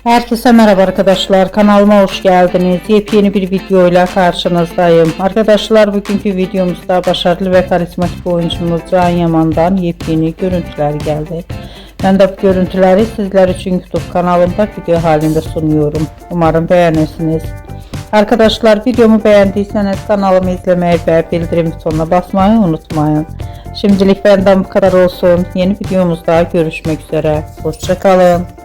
Herkese merhaba arkadaşlar, kanalıma hoş geldiniz. Yepyeni bir video ile karşınızdayım. Arkadaşlar, bugünkü videomuzda başarılı ve karizmatik oyuncumuz Can Yaman'dan yepyeni görüntüler geldi. Ben de bu görüntüleri sizler için YouTube kanalımda video halinde sunuyorum. Umarım beğenirsiniz. Arkadaşlar, videomu beğendiyseniz kanalımı izlemeyi ve bildirim butonuna basmayı unutmayın. Şimdilik benden bu kadar olsun. Yeni videomuzda görüşmek üzere. Hoşça kalın.